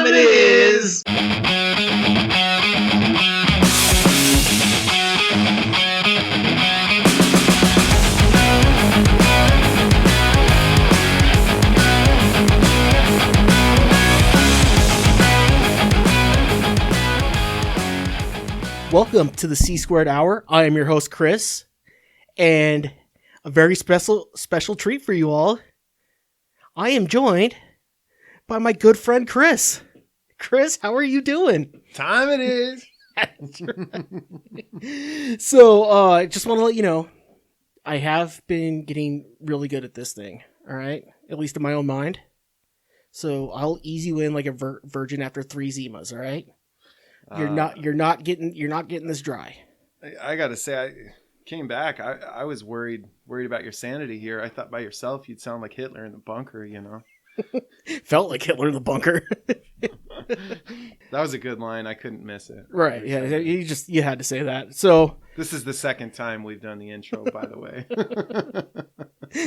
time it is. Welcome to the C Squared Hour. I am your host, Chris, and a very special treat for you all. I am joined by my good friend, Chris. Chris, how are you doing? Time it is. So, I just want to let you know, I have been getting really good at this thing, all right? At least in my own mind. So, I'll ease you in like a virgin after 3 Zimas, all right? You're not getting this dry. I gotta say, I came back. I was worried about your sanity here. I thought by yourself you'd sound like Hitler in the bunker, you know. Felt like Hitler in the bunker. That was a good line. I couldn't miss it. Right? Yeah, you had to say that. So this is the second time we've done the intro, by the way.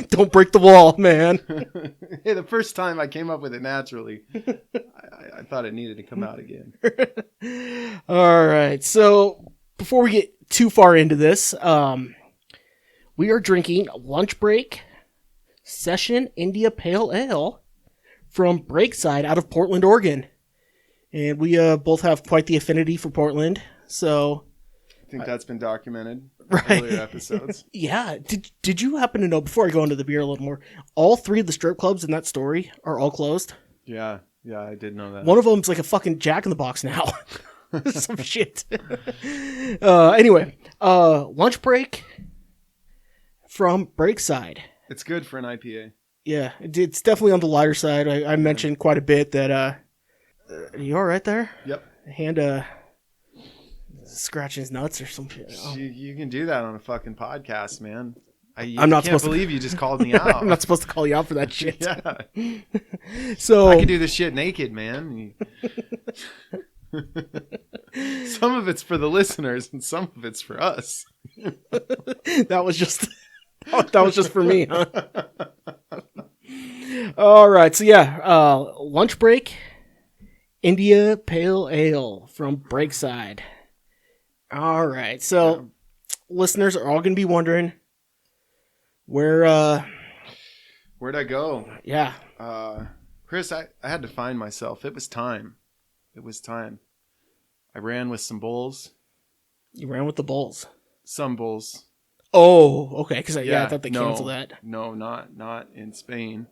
Don't break the wall, man. Hey, the first time I came up with it naturally, I thought it needed to come out again. All right. So before we get too far into this, we are drinking Lunch Break Session India Pale Ale from Breakside out of Portland, Oregon. And we both have quite the affinity for Portland. So I think that's been documented in right. earlier episodes. Yeah. Did you happen to know, before I go into the beer a little more, all 3 of the strip clubs in that story are all closed? Yeah, I did know that. One of them's like a fucking Jack in the Box now. Some shit. Anyway, Lunch Break from Breakside. It's good for an IPA. Yeah, it's definitely on the lighter side. I mentioned quite a bit that, are you all right there? Yep. Hand, scratching his nuts or some shit. Oh. You can do that on a fucking podcast, man. I'm not can't supposed believe you just called me out. I'm not supposed to call you out for that shit. Yeah. So I can do this shit naked, man. Some of it's for the listeners and some of it's for us. that was just for me, huh? All right. So yeah, Lunch Break India Pale Ale from Breakside. All right. So listeners are all going to be wondering where'd I go? Yeah. Chris, I had to find myself. It was time. I ran with some bulls. You ran with the bulls. Some bulls. Oh, okay. Because I thought they no, canceled that. No, not in Spain.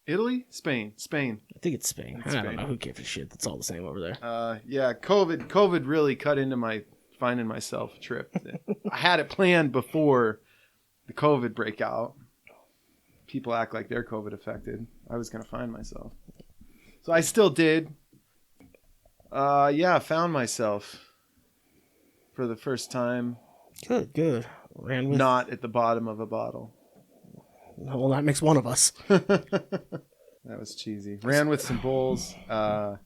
Italy? Spain. I think it's Spain. I don't know. Who gives a shit? That's all the same over there. Yeah. COVID really cut into my finding myself trip. I had it planned before the COVID breakout. People act like they're COVID affected. I was going to find myself. So I still did. Found myself for the first time. Good. Ran with... Not at the bottom of a bottle. Well, that makes one of us. That was cheesy. Ran with some bulls. Climbed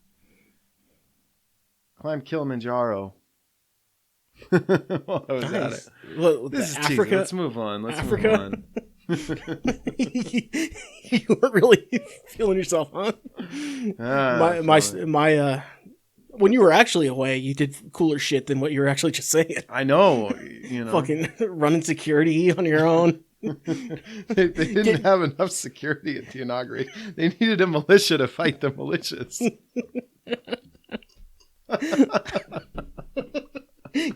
Kilimanjaro. Well, I was at it. Well, this is Africa. Cheesy. Let's move on. Africa. You weren't really feeling yourself, huh? My when you were actually away, you did cooler shit than what you were actually just saying. I know, fucking running security on your own. they didn't have enough security at the inauguration. They needed a militia to fight the militias.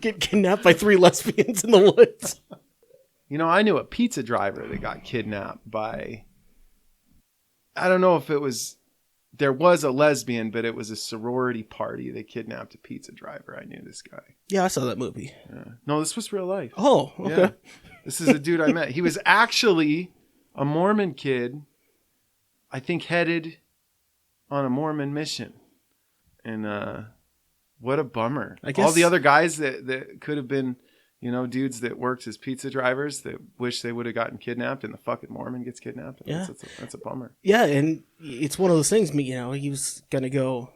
Get kidnapped by 3 lesbians in the woods. I knew a pizza driver that got kidnapped by, I don't know if there was a lesbian, but it was a sorority party. They kidnapped a pizza driver. I knew this guy. Yeah, I saw that movie. Yeah. No, this was real life. Oh, okay. Yeah. This is a dude I met. He was actually a Mormon kid, I think headed on a Mormon mission. And what a bummer. I guess... All the other guys that could have been, dudes that worked as pizza drivers that wish they would have gotten kidnapped, and the fucking Mormon gets kidnapped. Yeah. That's a bummer. Yeah, and it's one of those things, he was going to go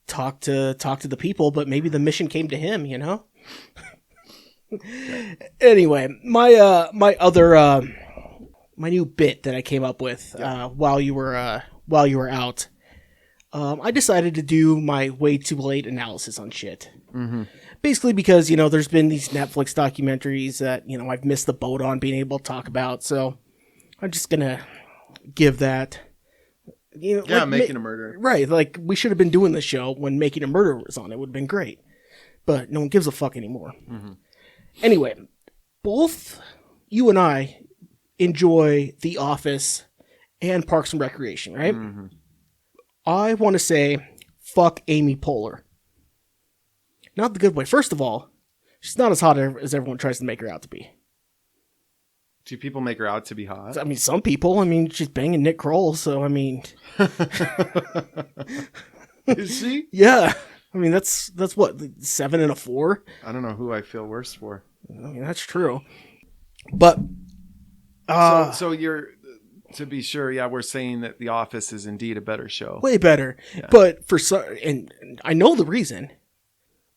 talk to the people, but maybe the mission came to him, Anyway, my new bit that I came up with while you were out. I decided to do my way too late analysis on shit. Mm-hmm. Basically because, there's been these Netflix documentaries that, I've missed the boat on being able to talk about. So I'm just going to give that. Making a Murderer. Right. Like, we should have been doing this show when Making a Murderer was on. It would have been great. But no one gives a fuck anymore. Mm-hmm. Anyway, both you and I enjoy The Office and Parks and Recreation, right? Mm-hmm. I want to say, fuck Amy Poehler. Not the good way. First of all, she's not as hot as everyone tries to make her out to be. Do people make her out to be hot? I mean, some people. I mean, she's banging Nick Kroll, so I mean... Is she? Yeah. I mean, that's what, 7 and a 4? I don't know who I feel worse for. I mean, that's true. But... So you're... To be sure, yeah, we're saying that The Office is indeed a better show. Way better. Yeah. But for some... And I know the reason...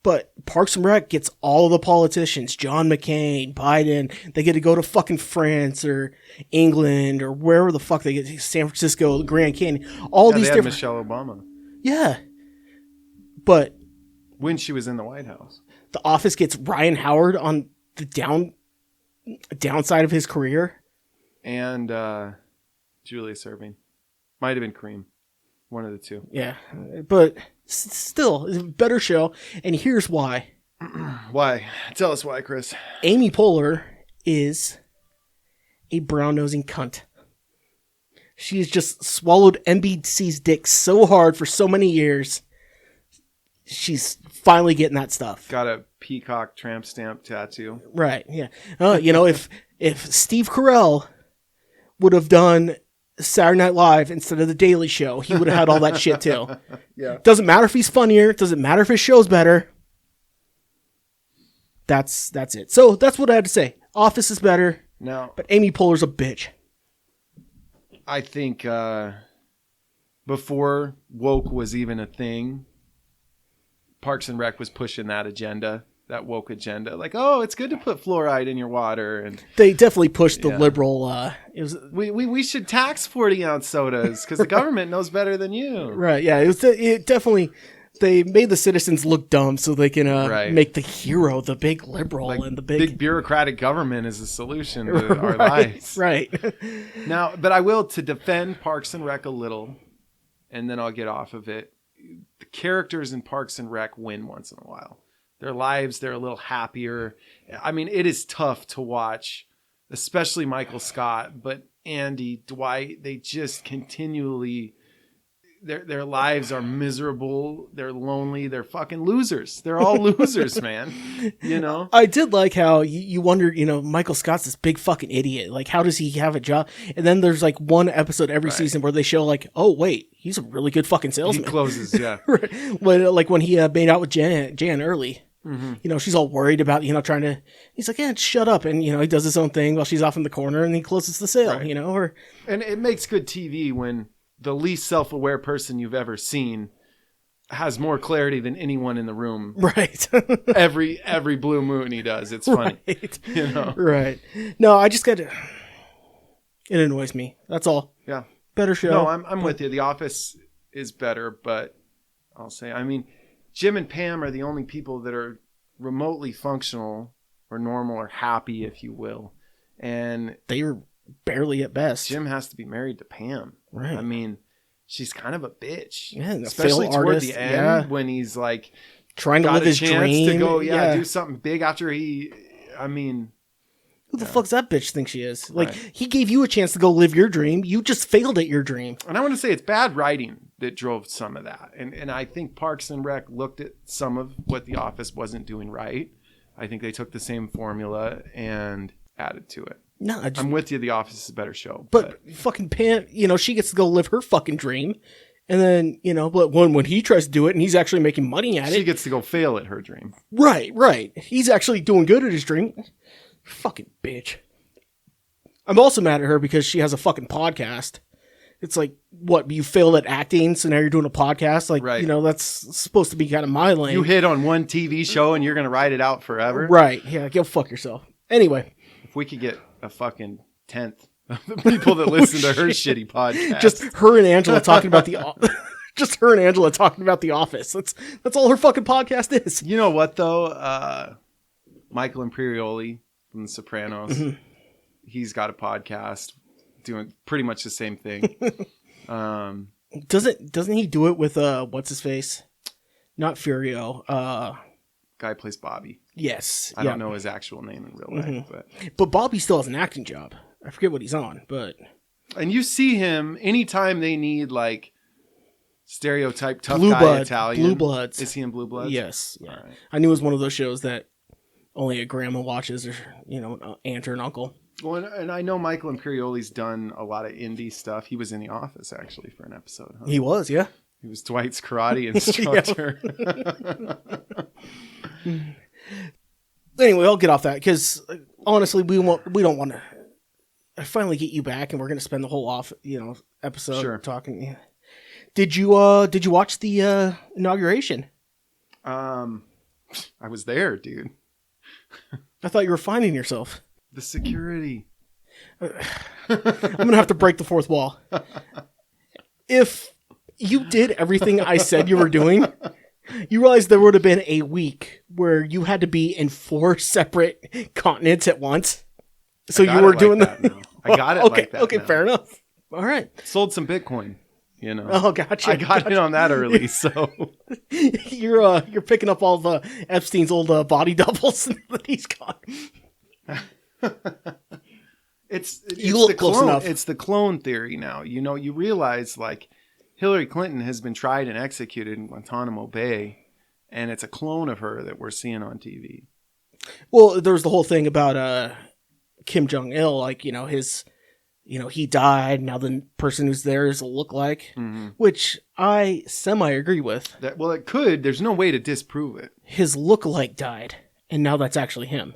But Parks and Rec gets all the politicians, John McCain, Biden, they get to go to fucking France or England or wherever the fuck they get, San Francisco, the Grand Canyon, all these different... Michelle Obama. Yeah. But... When she was in the White House. The Office gets Ryan Howard on the downside of his career. And Julia Serving. Might have been Cream. One of the two. Yeah. But... Still, it's a better show, and here's why. Why? Tell us why, Chris. Amy Poehler is a brown-nosing cunt. She has just swallowed NBC's dick so hard for so many years. She's finally getting that stuff. Got a peacock tramp stamp tattoo. Right, yeah. If Steve Carell would have done Saturday Night Live instead of The Daily Show, he would have had all that shit too. Yeah. Doesn't matter if he's funnier. Doesn't matter if his show's better. That's it. So that's what I had to say. Office is better. No. But Amy Poehler's a bitch. I think before woke was even a thing, Parks and Rec was pushing that agenda. That woke agenda, like, oh, it's good to put fluoride in your water, and they definitely pushed the liberal. It was we should tax 40-ounce sodas because the government knows better than you. Right? Yeah, it definitely. They made the citizens look dumb so they can make the hero the big liberal and the big bureaucratic government is the solution to our lives. Right. Now, but I will to defend Parks and Rec a little, and then I'll get off of it. The characters in Parks and Rec win once in a while. Their lives, they're a little happier. I mean, it is tough to watch, especially Michael Scott, but Andy, Dwight, they just continually, their lives are miserable. They're lonely. They're fucking losers. They're all losers, man. You know? I did like how you wonder, Michael Scott's this big fucking idiot. Like, how does he have a job? And then there's like one episode every season where they show like, oh, wait, he's a really good fucking salesman. He closes, yeah. Right. When he made out with Jan early. Mm-hmm. She's all worried about, trying to, he's like, yeah, shut up. And, he does his own thing while she's off in the corner and he closes the sale, And it makes good TV when the least self-aware person you've ever seen has more clarity than anyone in the room. Right. every blue moon he does. It's funny. Right. Right. No, I just got to, it annoys me. That's all. Yeah. Better show. No, I'm with you. The Office is better, but I'll say, Jim and Pam are the only people that are remotely functional or normal or happy, if you will. And they are barely at best. Jim has to be married to Pam. Right. She's kind of a bitch. Yeah, especially toward the end when he's like trying to live his dream. To go, do something big after he. Who the fuck's that bitch think she is? Like, he gave you a chance to go live your dream. You just failed at your dream. And I want to say it's bad writing that drove some of that. And I think Parks and Rec looked at some of what The Office wasn't doing right. I think they took the same formula and added to it. No, I'm with you. The Office is a better show. But fucking Pam, she gets to go live her fucking dream. And then, but when he tries to do it and he's actually making money at it. She gets to go fail at her dream. Right. He's actually doing good at his dream. Fucking bitch. I'm also mad at her because she has a fucking podcast. It's like, what, you failed at acting, so now you're doing a podcast? Like, that's supposed to be kind of my lane. You hit on one TV show and you're going to ride it out forever? Right. Yeah, go fuck yourself. Anyway. If we could get a fucking 10th of the people that listen to her shitty podcast. Just her and Angela talking about Just her and Angela talking about The Office. That's all her fucking podcast is. You know what though? Michael Imperioli from The Sopranos. Mhm. He's got a podcast doing pretty much the same thing. Doesn't he do it with what's his face? Not Furio. Guy plays Bobby. Yes. I don't know his actual name in real life, But Bobby still has an acting job. I forget what he's on, but and you see him anytime they need like stereotype tough Blue guy Blood, Italian. Blue Bloods. Is he in Blue Bloods? Yes. Yeah. All right. I knew it was one of those shows that only a grandma watches, or an aunt or an uncle. Well, and I know Michael Imperioli's done a lot of indie stuff. He was in The Office actually for an episode. Huh? He was, yeah. He was Dwight's karate instructor. Anyway, I'll get off that because honestly, we don't want to. I finally get you back, and we're going to spend the whole episode Sure. talking. Did you watch the inauguration? I was there, dude. I thought you were finding yourself. The security. I'm gonna have to break the fourth wall. If you did everything I said you were doing, you realize there would have been a week where you had to be in 4 separate continents at once. So you were doing that. Now. I got it okay, like that. okay, now. fair enough. All right. Sold some Bitcoin. You know. Oh, gotcha. I got in on that early, so you're picking up all the Epstein's old body doubles that he's got. It's You look the close clone, enough. It's the clone theory now. You realize like Hillary Clinton has been tried and executed in Guantanamo Bay, and it's a clone of her that we're seeing on TV. Well, there's the whole thing about Kim Jong Il, like his, he died. Now the person who's there is a look-alike, which I semi-agree with. Well, it could. There's no way to disprove it. His look-alike died, and now that's actually him.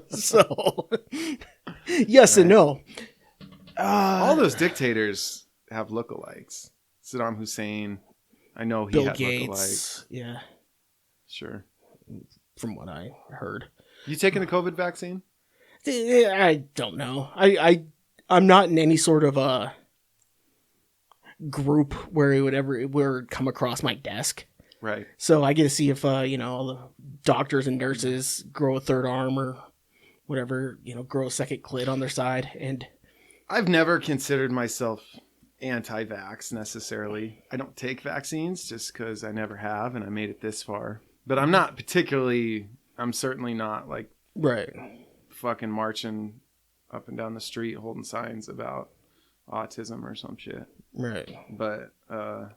So, yes and no. All those dictators have lookalikes. Saddam Hussein, I know he Bill had Gates, lookalikes. yeah, Sure. from what I heard. You taking the COVID vaccine? I don't know. I'm not in any sort of a group where it would come across my desk. Right. So I get to see if all the doctors and nurses grow a third arm or whatever, grow a second clit on their side. And I've never considered myself anti-vax necessarily. I don't take vaccines just because I never have, and I made it this far. But I'm certainly not like right. fucking marching up and down the street holding signs about autism or some shit. Right. But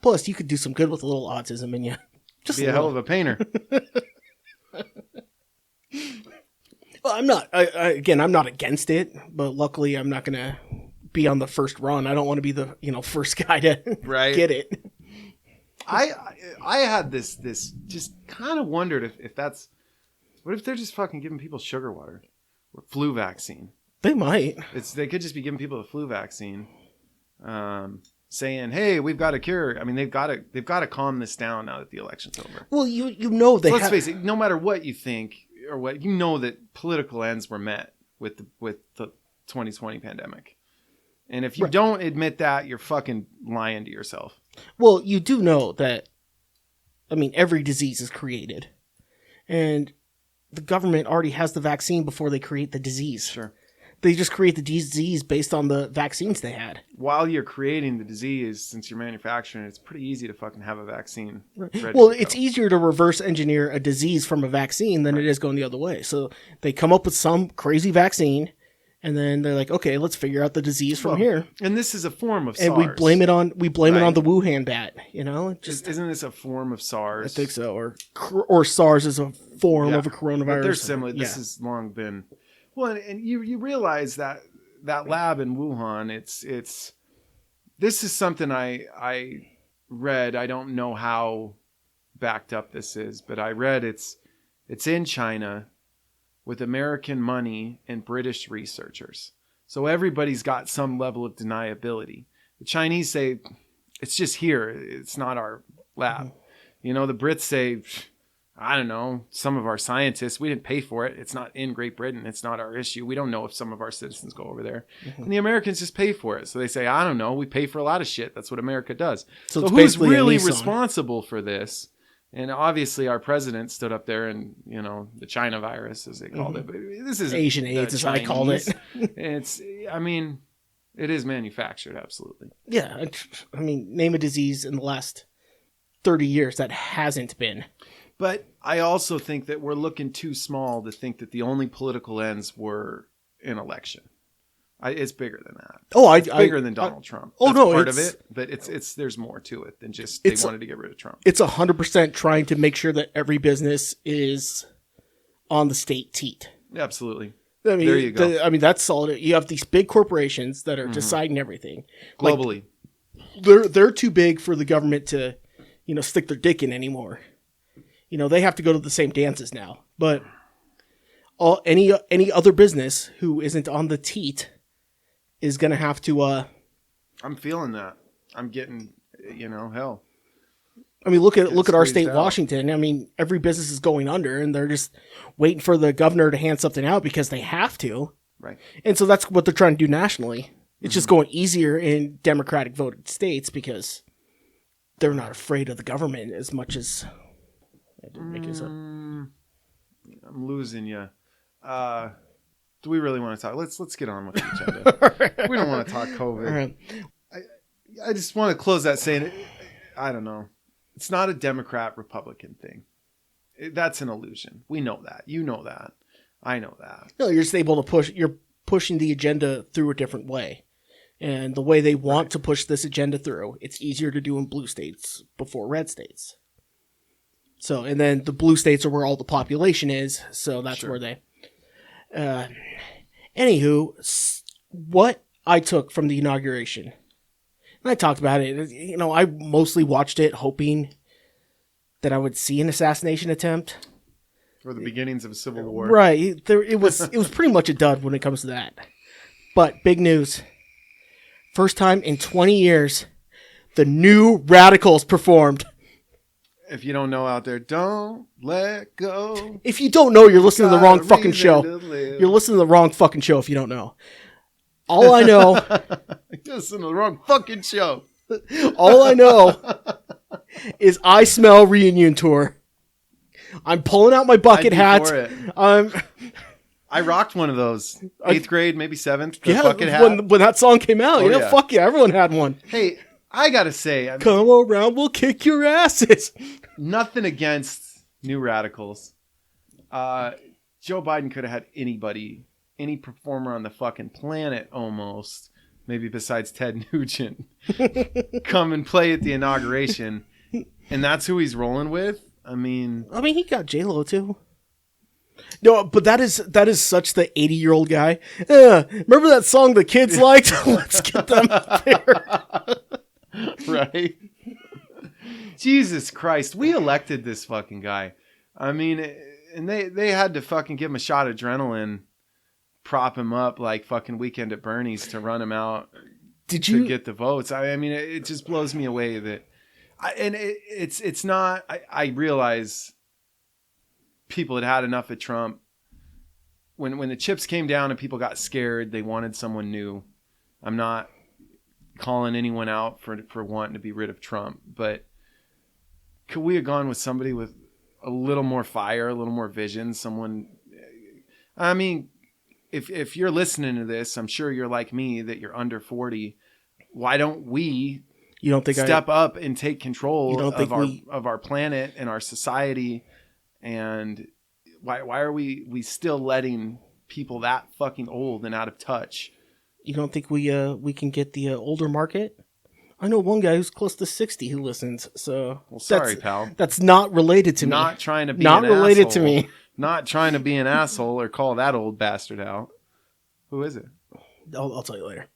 Plus, you could do some good with a little autism in you. Just be a hell of a painter. Well, I'm not. Again, I'm not against it, but luckily, I'm not gonna be on the first run. I don't want to be the first guy to Right. get it. I had this just kind of wondered if that's what if they're just fucking giving people sugar water or flu vaccine. They might. They could just be giving people the flu vaccine, saying, "Hey, we've got a cure." I mean, they've got to calm this down now that the election's over. Well, they. Let's face it. No matter what you think or what that political ends were met with the 2020 pandemic, and if you don't admit that, you're fucking lying to yourself. Well, you do know that. I mean, every disease is created, and the government already has the vaccine before they create the disease. Sure. They just create the disease based on the vaccines they had. While you're creating the disease, since you're manufacturing it, it's pretty easy to fucking have a vaccine. ready Well, to it's go. easier to reverse engineer a disease from a vaccine than it is going the other way. So they come up with some crazy vaccine, and then they're like, okay, let's figure out the disease from here. And this is a form of And SARS. we blame it on Right. the Wuhan bat. Isn't this a form of SARS? I think so. Or SARS is a form of a But coronavirus. they're similar. Yeah. This has long been. Well, and you realize that lab in Wuhan, it's this is something I read. I don't know how backed up this is, but I read it's in China with American money and British researchers. So everybody's got some level of deniability. The Chinese say it's just here. It's not our lab. The Brits say, I don't know, some of our scientists, we didn't pay for it. It's not in Great Britain. It's not our issue. We don't know if some of our citizens go over there. Mm-hmm. And the Americans just pay for it. So they say, I don't know. We pay for a lot of shit. That's what America does. So So it's who's basically a really Nissan. responsible for this? And obviously our president stood up there and, the China virus, as they called it. But this is Asian AIDS, as I called it. It is manufactured, absolutely. Yeah, I mean, name a disease in the last 30 years that hasn't been. But I also think that we're looking too small to think that the only political ends were an election. It's bigger than that. Oh, It's bigger than Donald Trump. Oh, That's no, part of it's- it. But it's there's more to it than just they wanted to get rid of Trump. It's 100% trying to make sure that every business is on the state teat. Absolutely. I mean, There you go. That's solid. You have these big corporations that are deciding everything. Globally. They're too big for the government to, stick their dick in anymore. They have to go to the same dances now. But any other business who isn't on the teat is going to have to. I'm feeling that. I'm getting, hell. I mean, look at our squeezed state, out. Washington. I mean, every business is going under, and they're just waiting for the governor to hand something out because they have to. Right. And so that's what they're trying to do nationally. It's just going easier in Democratic voted states because they're not afraid of the government as much as. I didn't make this up. I'm losing you. Do we really want to talk? Let's get on with the agenda. We don't want to talk COVID. All right. I just want to close that saying, I don't know. It's not a Democrat-Republican thing. That's an illusion. We know that. You know that. I know that. No, you're just able to push. You're pushing the agenda through a different way, and the way they want to push this agenda through, it's easier to do in blue states before red states. So, and then the blue states are where all the population is, so that's Sure. where they. Anywho, what I took from the inauguration, and I talked about it. I mostly watched it hoping that I would see an assassination attempt. For the beginnings of a civil war. Right. It was pretty much a dud when it comes to that. But big news. First time in 20 years, the New Radicals performed. If you don't know out there, don't let go. If you don't know, you're listening to the wrong Got a fucking reason show. to live. You're listening to the wrong fucking show if you don't know. All I know, You're listening to the wrong fucking show. all I know is I Smell reunion tour. I'm pulling out my bucket I'd be hat. for it. I'm I rocked one of those. 8th grade, maybe 7th. The yeah. bucket hat. When that song came out, Oh, yeah. fuck yeah, everyone had one. Hey, I gotta say, I mean, Come around, we'll kick your asses. nothing against New Radicals. Joe Biden could have had anybody, any performer on the fucking planet almost, maybe besides Ted Nugent, come and play at the inauguration. And that's who he's rolling with? I mean, he got J-Lo too. No, but that is such the 80-year-old guy. Remember that song the kids liked? Let's get them up there. right? Jesus Christ, we elected this fucking guy. I mean, and they had to fucking give him a shot of adrenaline, prop him up like fucking Weekend at Bernie's to run him out Did to you get the votes. I mean, it just blows me away that, it's not. I realize people had enough of Trump. When the chips came down and people got scared, they wanted someone new. I'm not calling anyone out for wanting to be rid of Trump, but could we have gone with somebody with a little more fire, a little more vision, someone? I mean, if you're listening to this, I'm sure you're like me, that you're under 40. Why don't we you don't think step up and take control You don't think of our planet and our society? And why are we still letting people that fucking old and out of touch? you don't think we can get the older market? I know one guy who's close to 60 who listens. So Well, sorry, pal. That's not related to me. Not trying to be Not an related to asshole. me. Not trying to be an asshole or call that old bastard out. Who is it? I'll tell you later.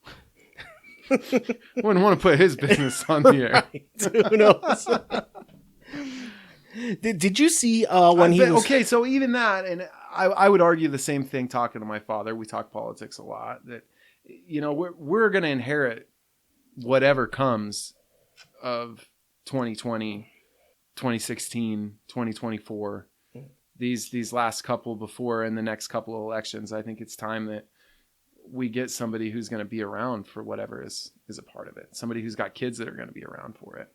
Wouldn't want to put his business on the air. Who knows? Did you see when he was Okay, so even that, and I would argue the same thing talking to my father. We talk politics a lot. That, we're going to inherit whatever comes of 2020, 2016, 2024. these last couple before and the next couple of elections. I think it's time that we get somebody who's going to be around for whatever is a part of it. Somebody who's got kids that are going to be around for it.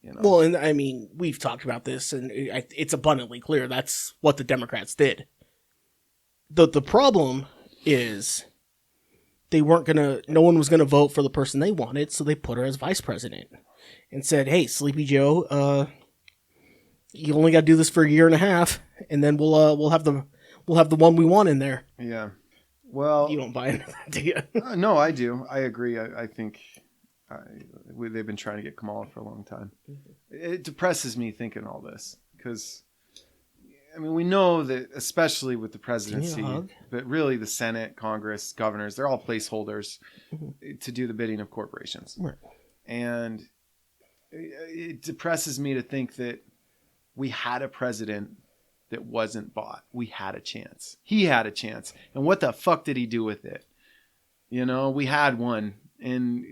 You know? Well, and I mean, we've talked about this, and it's abundantly clear that's what the Democrats did. The problem is no one was gonna vote for the person they wanted, so they put her as vice president and said, "Hey, Sleepy Joe, you only got to do this for a year and a half, and then we'll have the one we want in there." Yeah. Well, you don't buy into that, do you? No, I do. I agree. I think they've been trying to get Kamala for a long time. It depresses me thinking all this because, I mean, we know that, especially with the presidency, but really the Senate, Congress, governors, they're all placeholders to do the bidding of corporations. Right. And it depresses me to think that we had a president that wasn't bought. We had a chance. He had a chance. And what the fuck did he do with it? You know, we had one. And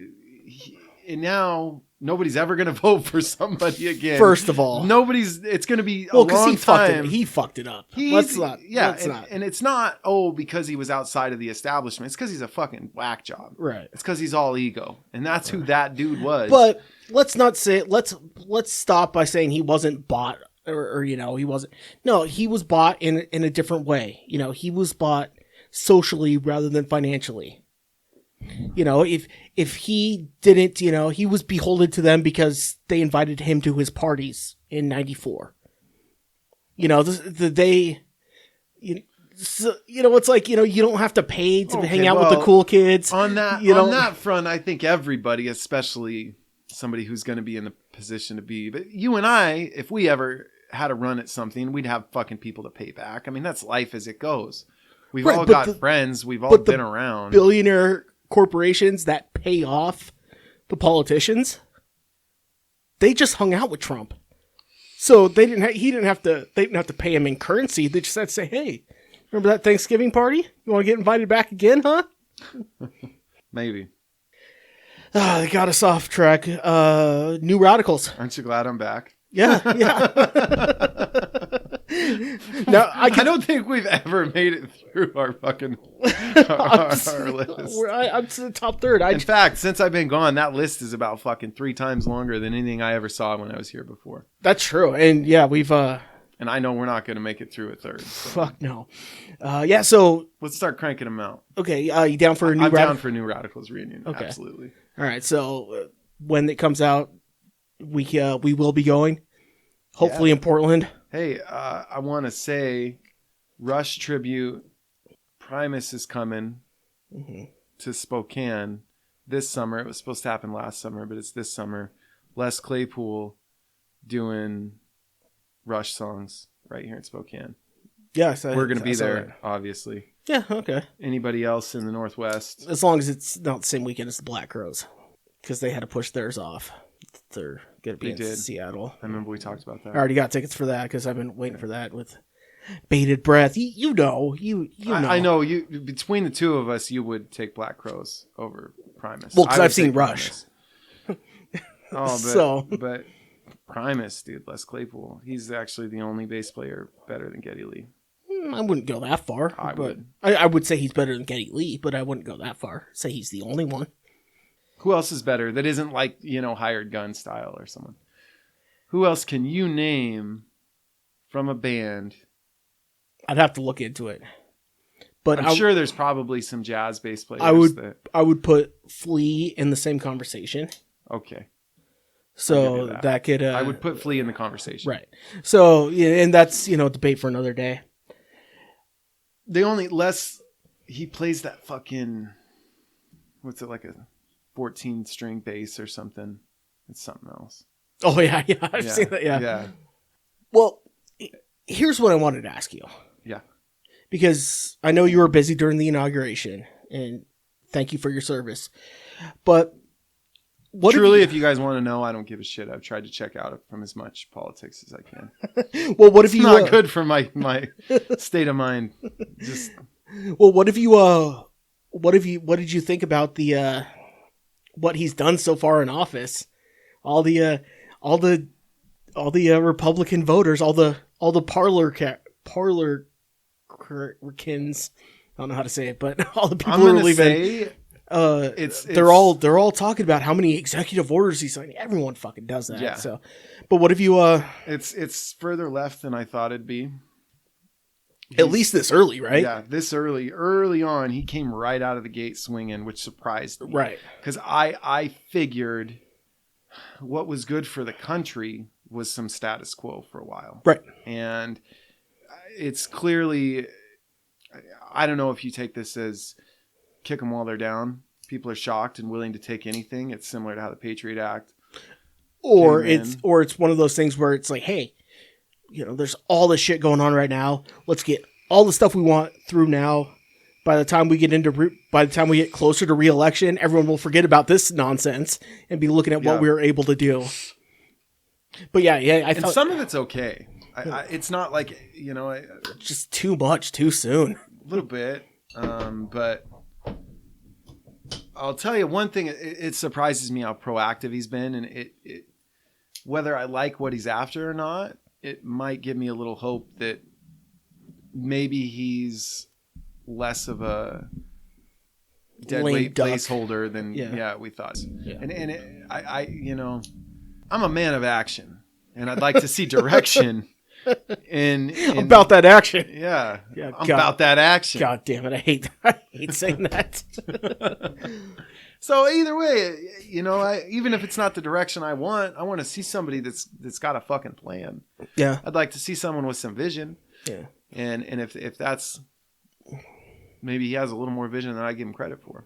now nobody's ever going to vote for somebody again. First of all, it's going to be a long time. He fucked it up. And it's not, because he was outside of the establishment. It's because he's a fucking whack job. Right. It's because he's all ego. And that's who that dude was. But let's stop by saying he wasn't bought or he wasn't. No, he was bought in a different way. He was bought socially rather than financially. If he didn't, he was beholden to them because they invited him to his parties in '94. It's like, you don't have to pay to hang out with the cool kids. On that front, I think everybody, especially somebody who's going to be in the position to be, but you and I, if we ever had a run at something, we'd have fucking people to pay back. I mean, that's life as it goes. We've all got friends. We've all been around. Billionaire corporations that pay off the politicians, they just hung out with Trump, so they didn't have to pay him in currency. They just had to say, "Hey, remember that Thanksgiving party? You want to get invited back again, huh?" Maybe. They got us off track. New Radicals. Aren't you glad I'm back? Yeah. No, I don't think we've ever made it through our fucking our list. I'm to the top third. In fact, since I've been gone, that list is about fucking 3 times longer than anything I ever saw when I was here before. That's true, and yeah, we've. And I know we're not going to make it through a third. So. Fuck no. So let's start cranking them out. Okay, you down for a new? I'm down for New Radicals reunion. Okay. Absolutely. All right. So when it comes out, we will be going. Hopefully in Portland. Hey, I want to say, Rush tribute. Primus is coming to Spokane this summer. It was supposed to happen last summer, but it's this summer. Les Claypool doing Rush songs right here in Spokane. Yes, we're going to be there, obviously. Yeah, okay. Anybody else in the Northwest? As long as it's not the same weekend as the Black Crowes, because they had to push theirs off. They're going to be in Seattle. I remember we talked about that. I already got tickets for that because I've been waiting for that with bated breath. You know. I know. You between the two of us, you would take Black Crowes over Primus. Well, because I've seen Rush. But Primus, dude, Les Claypool, he's actually the only bass player better than Geddy Lee. I wouldn't go that far. I would say he's better than Geddy Lee, but I wouldn't go that far. Say he's the only one. Who else is better that isn't like, Hired Gun style or someone? Who else can you name from a band? I'd have to look into it. But I'm sure there's probably some jazz bass players. I would put Flea in the same conversation. Okay. So that could... I would put Flea in the conversation. Right. So, yeah, and that's, debate for another day. He plays that fucking... What's it, like a 14-string bass or something? It's something else. Oh, yeah. I've seen that, yeah. Well, here's what I wanted to ask you. Yeah. Because I know you were busy during the inauguration, and thank you for your service. But truly, if you guys want to know, I don't give a shit. I've tried to check out from as much politics as I can. Well, what if it's not good for my state of mind? Well, what did you think about the what he's done so far in office? All the Republican voters, all the parlor Parlerkins. I don't know how to say it, but all the people I'm who are gonna leaving. say They're all talking about how many executive orders he's signing. Everyone fucking does that. Yeah. So, but what if you it's further left than I thought it'd be. at least this early, right? Yeah, this early on, he came right out of the gate swinging, which surprised me. Right. Because I figured what was good for the country was some status quo for a while. Right. And it's clearly, I don't know if you take this as kick them while they're down. People are shocked and willing to take anything. It's similar to how the Patriot Act. Or came it's in. one of those things where it's like, hey, there's all this shit going on right now. Let's get all the stuff we want through now. By the time we get closer to re-election, everyone will forget about this nonsense and be looking at what we were able to do. But yeah, I thought some of it's okay. It's not like just too much too soon. a little bit, but I'll tell you one thing. It surprises me how proactive he's been, and it whether I like what he's after or not, it might give me a little hope that maybe he's less of a dead Lame weight duck. placeholder than we thought. Yeah. And I'm a man of action, and I'd like to see direction. About that action. Yeah, about that action. God damn it! I hate saying that. So either way, even if it's not the direction I want to see somebody that's got a fucking plan. Yeah, I'd like to see someone with some vision. Yeah, and if that's, maybe he has a little more vision than I give him credit for.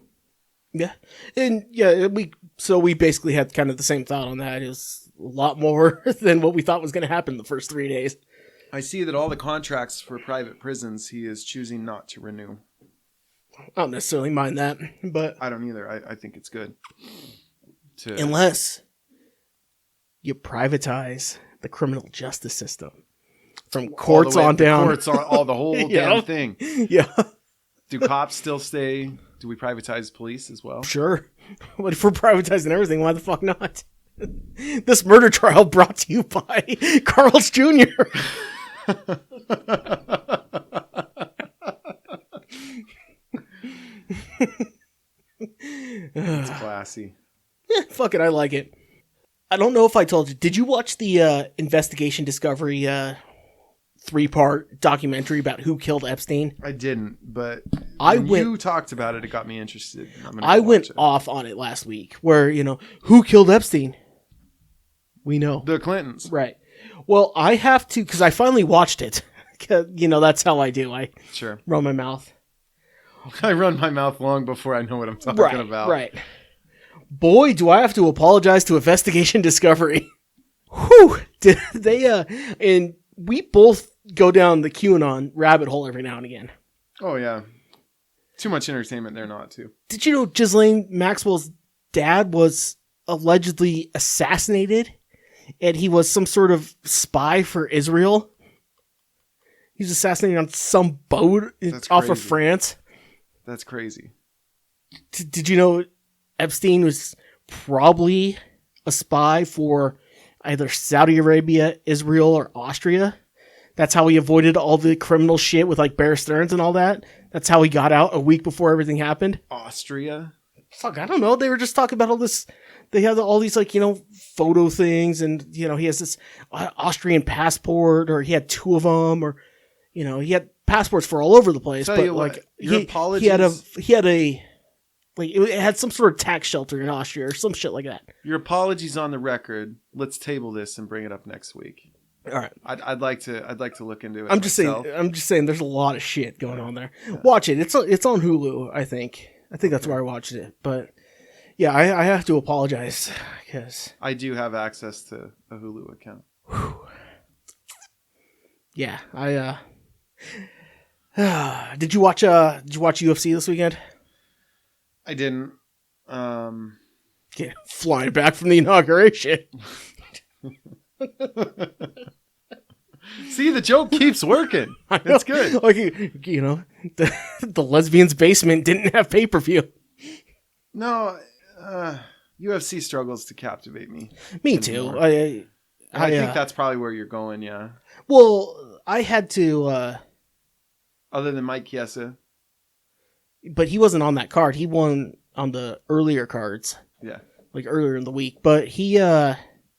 Yeah, and we basically had kind of the same thought on that. It was a lot more than what we thought was going to happen the first 3 days. I see that all the contracts for private prisons he is choosing not to renew. I don't necessarily mind that, but I don't either. I think it's good. Unless you privatize the criminal justice system from courts on down. Courts on all the whole damn thing. Yeah. Do cops still stay? Do we privatize police as well? Sure. But if we're privatizing everything, why the fuck not? This murder trial brought to you by Carl's Jr. It's classy. Fuck it, I like it. I don't know if I told you. Did you watch the Investigation Discovery 3-part documentary about who killed Epstein? I didn't, but you talked about it. It got me interested. I went off on it last week where, who killed Epstein? We know. The Clintons. Right. Well, I have to, because I finally watched it. That's how I do. I run my mouth. I run my mouth long before I know what I'm talking about. Right. Boy, do I have to apologize to Investigation Discovery. Whew. And we both go down the QAnon rabbit hole every now and again. Oh, yeah. Too much entertainment there not to. Did you know Ghislaine Maxwell's dad was allegedly assassinated? And he was some sort of spy for Israel? He was assassinated on some boat off of France. That's crazy. Did you know Epstein was probably a spy for either Saudi Arabia, Israel, or Austria? That's how he avoided all the criminal shit with like Bear Stearns and all that. That's how he got out a week before everything happened. Austria? Fuck, I don't know. They were just talking about all this. They had all these photo things, and he has this Austrian passport, or he had 2 of them, or he had passports for all over the place. But it had some sort of tax shelter in Austria or some shit like that. Your apologies on the record. Let's table this and bring it up next week. All right. I'd like to look into it. I'm just saying there's a lot of shit going on there. Yeah. Watch it. It's on Hulu, I think. I think that's where I watched it. But yeah, I have to apologize because I do have access to a Hulu account. Yeah, Did you watch UFC this weekend? I didn't. Flying back from the inauguration. See, the joke keeps working. It's good. Like the lesbian's basement didn't have pay-per-view. No, UFC struggles to captivate me. Me too. I I think that's probably where you're going. Yeah. Well, I had to. Other than Mike Chiesa. But he wasn't on that card. He won on the earlier cards. Yeah. Like earlier in the week. But he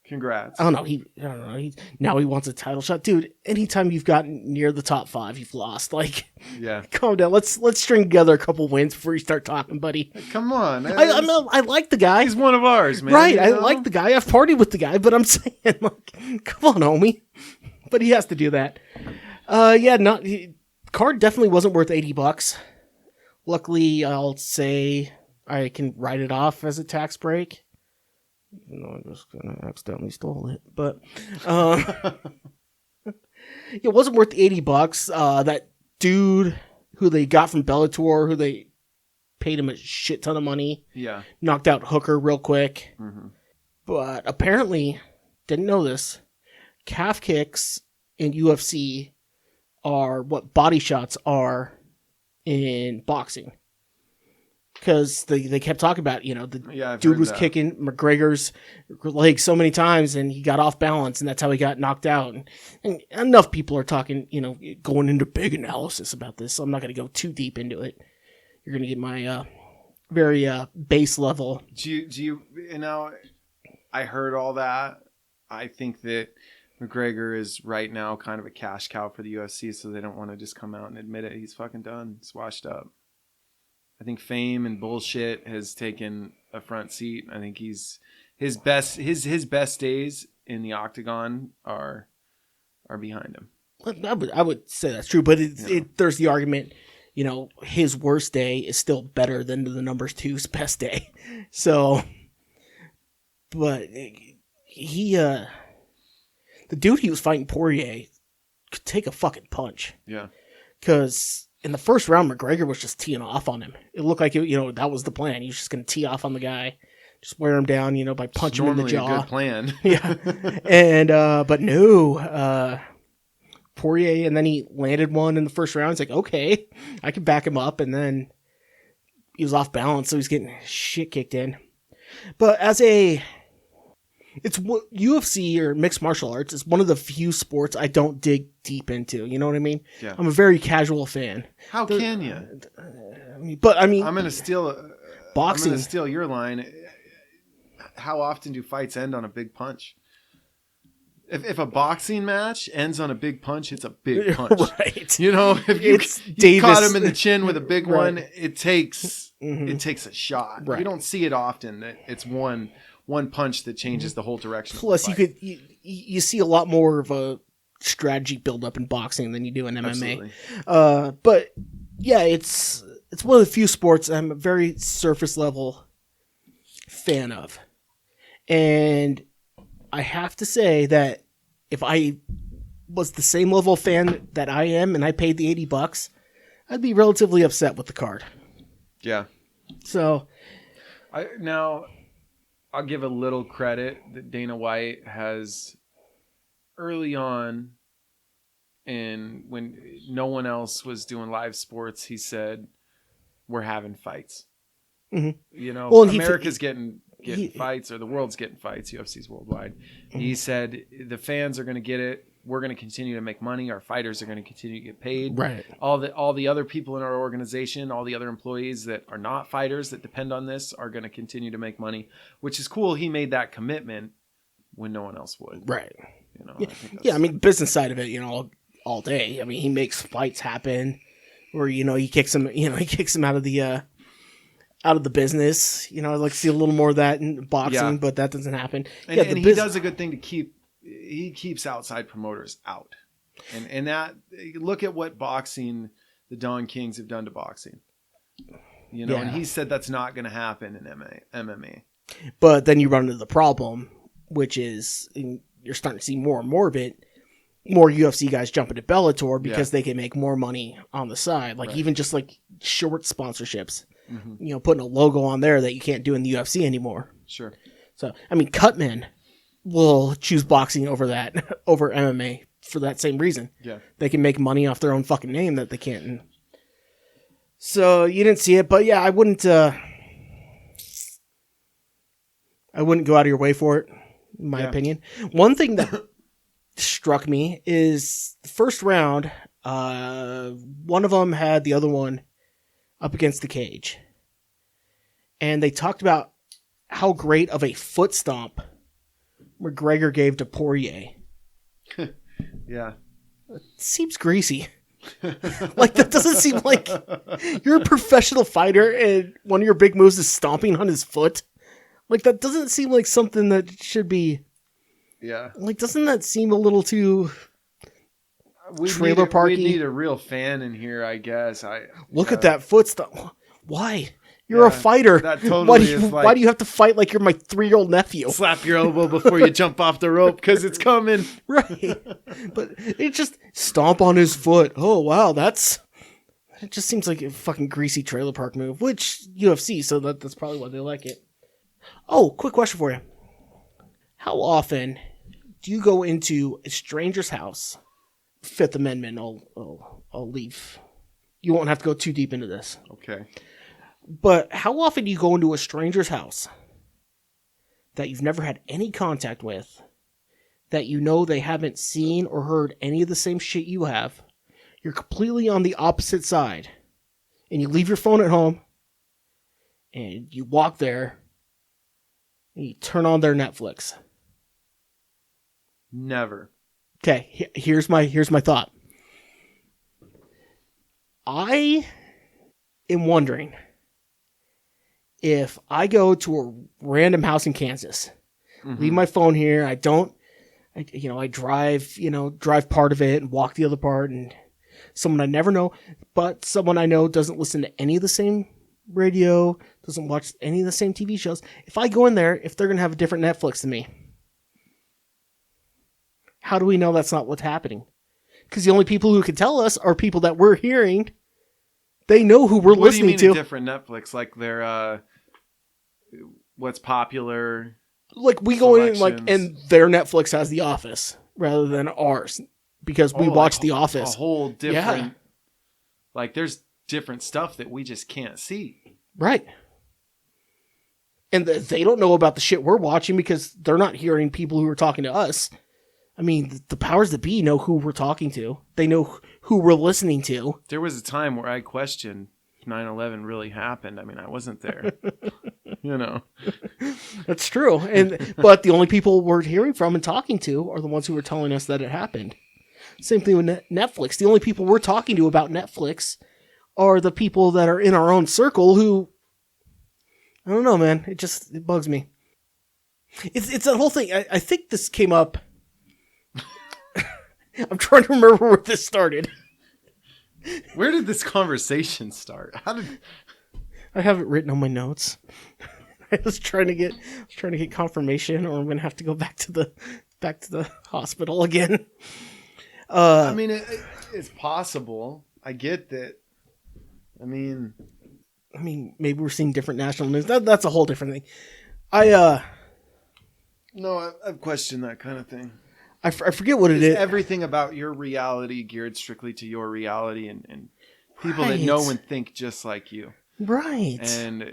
Congrats. I don't know. Now he wants a title shot. Dude, anytime you've gotten near the top 5, you've lost. Like, yeah. Calm down. Let's string together a couple wins before you start talking, buddy. Come on. I like the guy. He's one of ours, man. Right. I like the guy. I've partied with the guy, but I'm saying, like, come on, homie. But he has to do that. Card definitely wasn't worth $80. Luckily, I'll say I can write it off as a tax break. Even though I just kind of accidentally stole it. But it wasn't worth the $80. That dude who they got from Bellator, who they paid him a shit ton of money, knocked out Hooker real quick. Mm-hmm. But apparently, didn't know this, calf kicks in UFC are what body shots are in boxing. Because they kept talking about, the dude was kicking McGregor's leg so many times and he got off balance and that's how he got knocked out. And enough people are talking, going into big analysis about this. So I'm not going to go too deep into it. You're going to get my very base level. I heard all that. I think that McGregor is right now kind of a cash cow for the UFC, so they don't want to just come out and admit it. He's fucking done. He's washed up. I think fame and bullshit has taken a front seat. I think his best days in the octagon are behind him. I would say that's true, but there's the argument, his worst day is still better than the number 2's best day. So, but the dude he was fighting, Poirier, could take a fucking punch. Yeah. Because in the first round, McGregor was just teeing off on him. It looked like that was the plan. He was just going to tee off on the guy, just wear him down, by punching him in the jaw. Normally a good plan. Yeah, and but no, Poirier, and then he landed one in the first round. It's like, okay, I can back him up, and then he was off balance, so he's getting shit kicked in. But it's what UFC or mixed martial arts is one of the few sports I don't dig deep into. You know what I mean? Yeah. I'm a very casual fan. How can you? I'm going to steal boxing. I'm going to steal your line. How often do fights end on a big punch? If a boxing match ends on a big punch, it's a big punch. Right. If you caught him in the chin with a big one, it takes a shot. Right. You don't see it often. It's one punch that changes the whole direction. Plus, you see a lot more of a strategy build up in boxing than you do in MMA. Absolutely. But yeah, it's one of the few sports I'm a very surface level fan of, and I have to say that if I was the same level of fan that I am and I paid the $80, I'd be relatively upset with the card. Yeah. So, I'll give a little credit that Dana White has early on, and when no one else was doing live sports, he said, "We're having fights." Mm-hmm. America's getting fights, or the world's getting fights. UFC's worldwide. Mm-hmm. He said the fans are going to get it. We're going to continue to make money. Our fighters are going to continue to get paid. Right. All the other people in our organization, all the other employees that are not fighters that depend on this are going to continue to make money, which is cool. He made that commitment when no one else would. Right. I mean, business side of it, all day. I mean, he makes fights happen, or he kicks him out of the business. I'd like to see a little more of that in boxing, but that doesn't happen. And he does a good thing to he keeps outside promoters out. And that, look at what boxing, the Don Kings have done to boxing. And he said that's not going to happen in MMA. But then you run into the problem, which is you're starting to see more and more of it. More UFC guys jumping to Bellator because they can make more money on the side. Like even just like short sponsorships, putting a logo on there that you can't do in the UFC anymore. Sure. So, I mean, Cutman will choose boxing over MMA for that same reason. Yeah. They can make money off their own fucking name that they can't. So you didn't see it, but yeah, I wouldn't go out of your way for it. in my Yeah. opinion. One thing that struck me is the first round, one of them had the other one up against the cage. And they talked about how great of a foot stomp McGregor gave to Poirier. Yeah. Seems greasy. Like, that doesn't seem like you're a professional fighter and one of your big moves is stomping on his foot. Like, that doesn't seem like something that should be... Yeah. Like, doesn't that seem a little too... We Trailer need a real fan in here, I guess. Look at that foot stomp. Why? You're a Yeah, fighter. that totally why do is why like- do you have to fight like you're my 3-year-old nephew? Slap your elbow before you jump off the rope because it's coming. Right. But it just stomp on his foot. Oh, wow. It just seems like a fucking greasy trailer park move, which UFC, so that's probably why they like it. Oh, quick question for you. How often do you go into a stranger's house? Fifth Amendment, I'll leave. You won't have to go too deep into this. Okay. But how often do you go into a stranger's house that you've never had any contact with, that you know they haven't seen or heard any of the same shit you have? You're completely on the opposite side, and you leave your phone at home, and you walk there, and you turn on their Netflix. Never. Okay, here's my thought. I am wondering if I go to a random house in Kansas, leave my phone here, I drive part of it and walk the other part, and someone I never know, but someone I know doesn't listen to any of the same radio, doesn't watch any of the same TV shows. If I go in there, if they're going to have a different Netflix than me, how do we know that's not what's happening? Because the only people who can tell us are people that we're hearing. They know who we're What do you listening mean to. a different Netflix? Like their what's popular? Like, we go in selections. and their Netflix has The Office rather than ours because we watch like The Office. A whole different. Yeah. Like there's different stuff that we just can't see. Right. And they don't know about the shit we're watching because they're not hearing people who are talking to us. I mean, the powers that be know who we're talking to. They know who we're listening to. There was a time where I questioned if 9/11 really happened. I mean, I wasn't there. That's true. But the only people we're hearing from and talking to are the ones who are telling us that it happened. Same thing with Netflix. The only people we're talking to about Netflix are the people that are in our own circle who, I don't know, man. It bugs me. It's that whole thing. I think this came up. I'm trying to remember where this started. Where did this conversation start? I have it written on my notes. I was trying to get confirmation, or I'm gonna have to go back to the hospital again. I mean, it's possible. I get that. I mean, maybe we're seeing different national news. That's a whole different thing. no, I've questioned that kind of thing. I forget what it is. Everything about your reality geared strictly to your reality and people that Right. know and think just like you. Right. And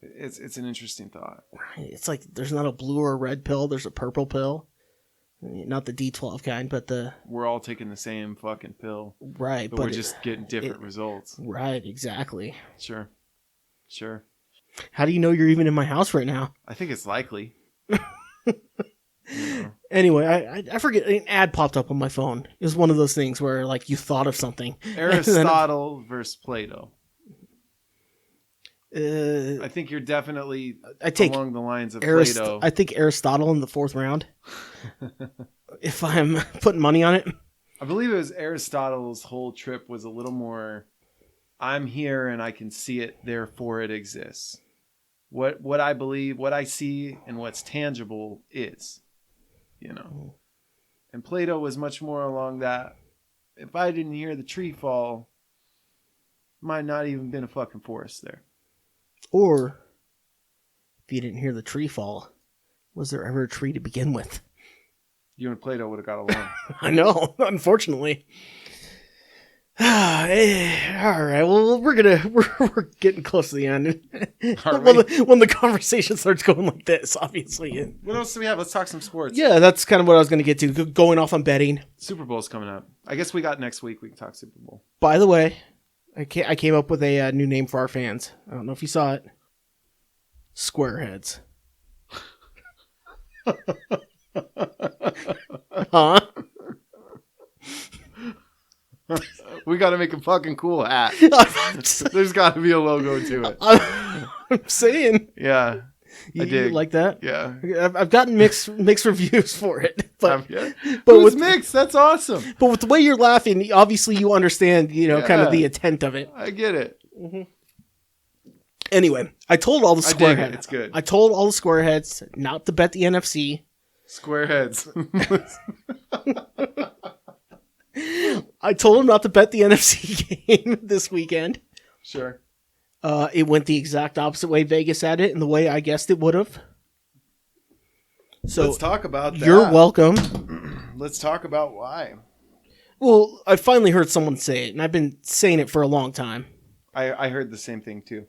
it's an interesting thought. Right. It's like there's not a blue or a red pill. There's a purple pill. Not the D12 kind, but We're all taking the same fucking pill, right. but we're just getting different results. Right. Exactly. Sure. How do you know you're even in my house right now? I think it's likely. Anyway, I forget. An ad popped up on my phone. It was one of those things where, like, you thought of something. Aristotle versus Plato. I I think you're definitely take along the lines of Plato. I think Aristotle in the 4th round. If I'm putting money on it. I believe it was Aristotle's whole trip was a little more, I'm here and I can see it, therefore it exists. What I believe, what I see, and what's tangible is, And Plato was much more along that. If I didn't hear the tree fall, might not even been a fucking forest there. Or, if you didn't hear the tree fall, was there ever a tree to begin with? You and Plato would have got along. I know, unfortunately. All right. Well, we're getting close to the end. Are When the conversation starts going like this, obviously. What else do we have? Let's talk some sports. Yeah, that's kind of what I was going to get to. Going off on betting. Super Bowl's coming up. I guess we got next week. We can talk Super Bowl. By the way, I came up with a new name for our fans. I don't know if you saw it. Squareheads. Huh? We got to make a fucking cool hat. There's got to be a logo to it. I'm saying. Yeah. You dig. like that? Yeah. I've gotten mixed reviews for it. But, Yeah. but Who's with mixed? That's awesome. But with the way you're laughing, obviously you understand, kind of Yeah. the intent of it. I get it. Anyway, I told all the I dig it. squareheads. It's good. I told all the squareheads not to bet the NFC. Square heads. I told them not to bet the NFC game this weekend. Sure. It went the exact opposite way Vegas had it and the way I guessed it would have. So Let's talk about that. you're welcome. Let's talk about why. Well, I finally heard someone say it, and I've been saying it for a long time. I heard the same thing too.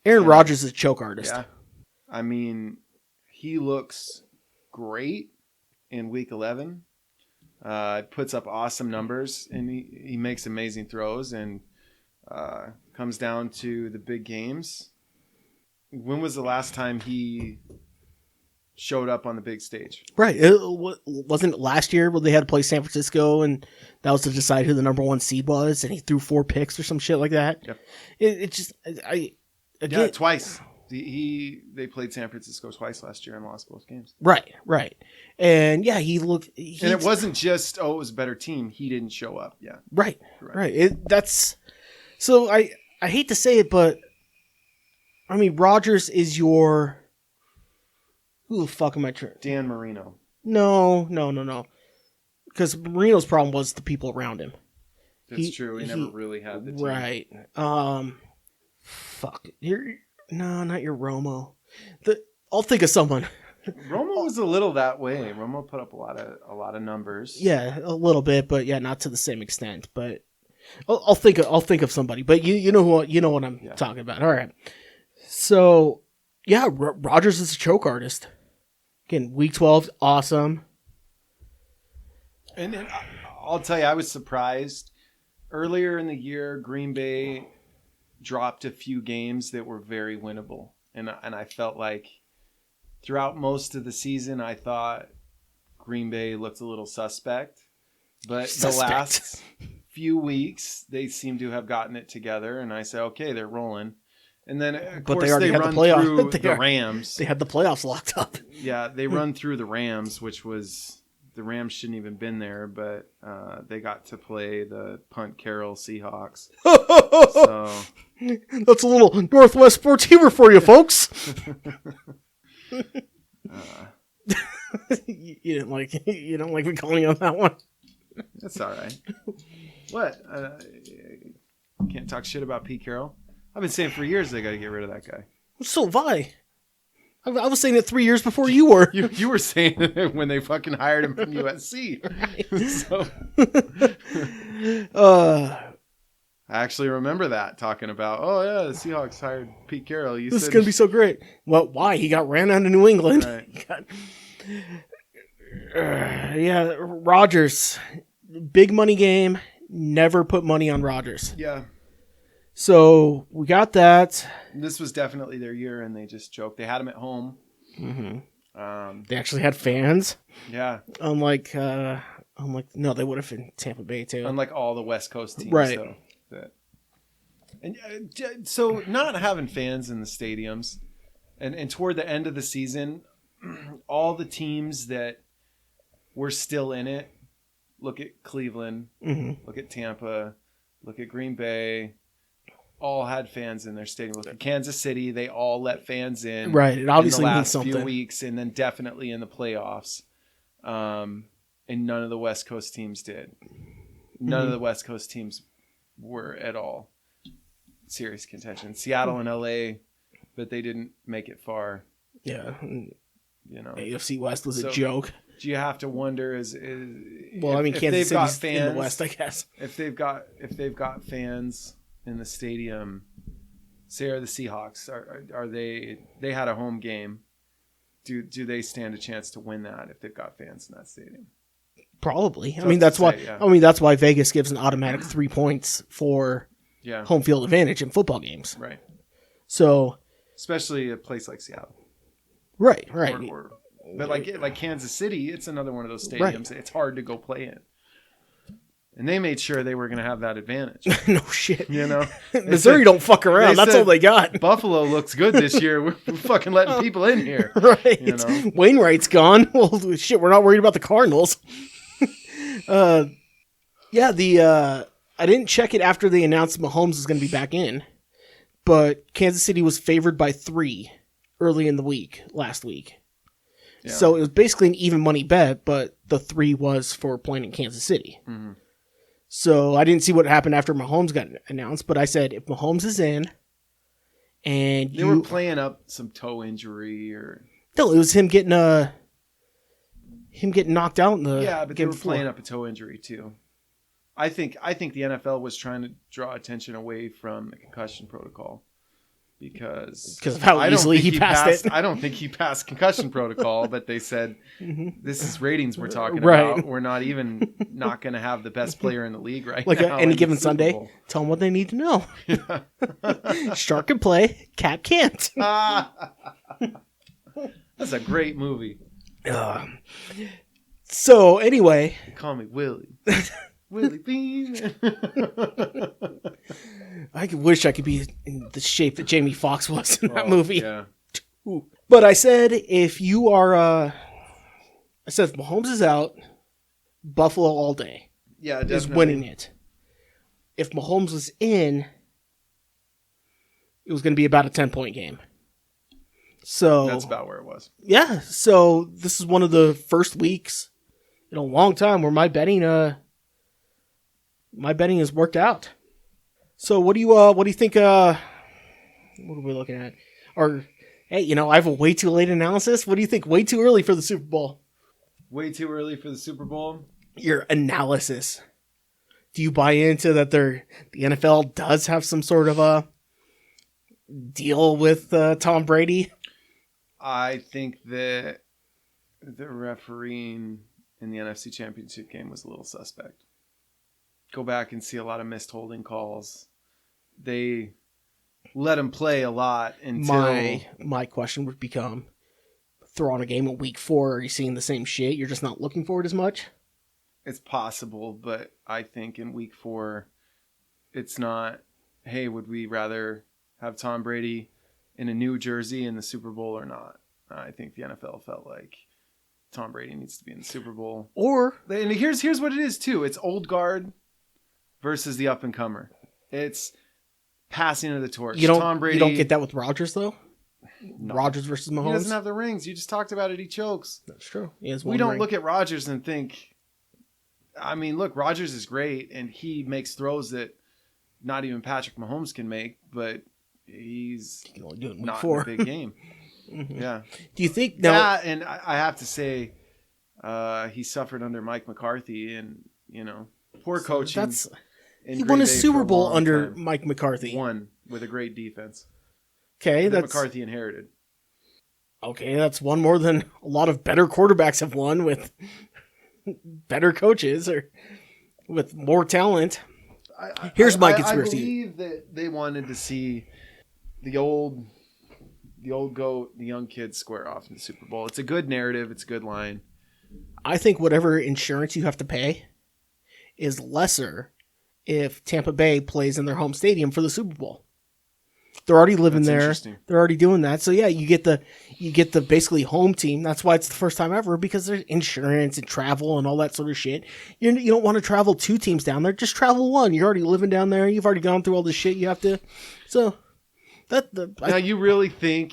Aaron Yeah. Rodgers is a choke artist. Yeah. I mean, he looks great in week 11. Puts up awesome numbers, and he makes amazing throws, and comes down to the big games. When was the last time he showed up on the big stage? Right. Wasn't it last year when they had to play San Francisco, and that was to decide who the number 1 seed was, and he threw 4 picks or some shit like that? Yep. It just... Again, Yeah, twice. They played San Francisco twice last year and lost both games. Right. And yeah, he looked... And it wasn't just, it was a better team. He didn't show up. Yeah. Right. That's... So I hate to say it, but I mean, Rodgers is your... Who the fuck am I trying? Dan Marino. No. Because Marino's problem was the people around him. That's true. He never really had the team. Right. Fuck. No, not your Romo. I'll think of someone. Romo was a little that way. Romo put up a lot of numbers. Yeah, a little bit, but yeah, not to the same extent. But I'll think of somebody. But you know what I'm talking about. All right. So yeah, Rodgers is a choke artist. Again, week 12, awesome. And I'll tell you, I was surprised. Earlier in the year, Green Bay dropped a few games that were very winnable. And I felt like throughout most of the season, I thought Green Bay looked a little suspect. But the last few weeks, they seem to have gotten it together. And I say, okay, they're rolling. And then, of course, they run through the Rams. They had the playoffs locked up. Yeah, they run through the Rams, which was... The Rams shouldn't even been there, but they got to play the Punt Carroll Seahawks. So that's a little Northwest sports humor for you, folks. You don't like me calling you on that one. That's all right. What? Can't talk shit about Pete Carroll. I've been saying for years they got to get rid of that guy. So have I. I was saying it 3 years before you were. You were saying it when they fucking hired him from USC. I actually remember that, talking about, oh yeah, the Seahawks hired Pete Carroll. This is going to be so great. Well, why? He got ran out of New England. Right. Yeah, Rodgers. Big money game. Never put money on Rodgers. Yeah. So we got that. This was definitely their year, and they just choked. They had him at home. Mm-hmm. They actually had fans. Yeah. Unlike no, they would have in Tampa Bay too. Unlike all the West Coast teams, right? So not having fans in the stadiums, and toward the end of the season, all the teams that were still in it. Look at Cleveland. Mm-hmm. Look at Tampa. Look at Green Bay. All had fans in their stadium. Look at Kansas City. They all let fans in. Right. It obviously in the means last something. few weeks, and then definitely in the playoffs. And none of the West Coast teams did. None of the West Coast teams were at all serious contention. Seattle and LA, but they didn't make it far. Yeah. You know, AFC West was a joke. you have to wonder well, I mean, if Kansas they've got City's in the West, I guess. if they've got fans in the stadium, say are the Seahawks, are they had a home game? Do they stand a chance to win that if they've got fans in that stadium? Probably. I Tough mean, to that's why. say, yeah. I mean, that's why Vegas gives an automatic 3 points for Yeah, home field advantage in football games. right. So, Especially a place like Seattle. right. But like Kansas City, it's another one of those stadiums. It's hard to go play in, and they made sure they were going to have that advantage. No shit. You know, Missouri don't fuck around. That's said, all they got. Buffalo looks good this year. We're fucking letting people in here. Right. You know? Wainwright's gone. Well, shit, we're not worried about the Cardinals. Yeah, I didn't check it after they announced Mahomes is going to be back in, but Kansas City was favored by 3 early in the week, last week. Yeah. So it was basically an even money bet, but the 3 was for playing in Kansas City. Mm-hmm. So I didn't see what happened after Mahomes got announced, but I said if Mahomes is in, and They were playing up some toe injury or no, it was him getting knocked out in the but they game were before. playing up a toe injury too. I think the NFL was trying to draw attention away from the concussion protocol because of how I don't easily think he passed it. I don't think he passed concussion protocol, but they said this is ratings we're talking Right. about. We're not going to have the best player in the league right Like now. any in given the Super Sunday, Bowl. tell them what they need to know. Shark can play, cat can't. That's a great movie. So anyway, They call me Willie. Willie Bean. I wish I could be in the shape that Jamie Foxx was in that Oh, movie. Yeah. Ooh. But I said if you are, I said if Mahomes is out, Buffalo all day Yeah, is definitely. winning it. If Mahomes was in, it was going to be about a 10-point game. So That's about where it was. yeah, so this is one of the first weeks in a long time where my betting has worked out. So what do you think what are we looking at? Or hey, I have a way too late analysis. What do you think? Way too early for the Super Bowl? Way too early for the Super Bowl. Your analysis. Do you buy into that the NFL does have some sort of a deal with Tom Brady? I think that the refereeing in the NFC Championship game was a little suspect. Go back and see a lot of missed holding calls. They let him play a lot until My question would become, throw on a game in week 4, are you seeing the same shit? You're just not looking for it as much? it's possible, but I think in week 4, it's not, hey, would we rather have Tom Brady in a new jersey in the Super Bowl or not? I think the NFL felt like Tom Brady needs to be in the Super Bowl. Or And here's what it is too. It's old guard versus the up and comer. It's passing of the torch. Tom Brady. You don't get that with Rodgers though. No. Rodgers versus Mahomes. He doesn't have the rings. You just talked about it. He chokes. That's true. He has We one don't ring. look at Rodgers and think. I mean, look, Rodgers is great, and he makes throws that not even Patrick Mahomes can make, but he's You can only do it in week not 4. in a big game. Mhm. Yeah. Do you think now? That, and I have to say, he suffered under Mike McCarthy, and poor coaching. That's in he Green won a Bay for Super Bowl long under time. Mike McCarthy. Won with a great defense Okay, that that's McCarthy inherited. okay. That's one more than a lot of better quarterbacks have won with better coaches or with more talent. Here's my conspiracy. I believe that they wanted to see the old goat, the young kids square off in the Super Bowl. It's a good narrative. It's a good line. I think whatever insurance you have to pay is lesser if Tampa Bay plays in their home stadium for the Super Bowl. They're already living That's there. interesting. They're already doing that. So yeah, you get the basically home team. That's why it's the first time ever, because there's insurance and travel and all that sort of shit. You don't want to travel 2 teams down there. Just travel 1. You're already living down there. You've already gone through all this shit. You have to. So Now, you really think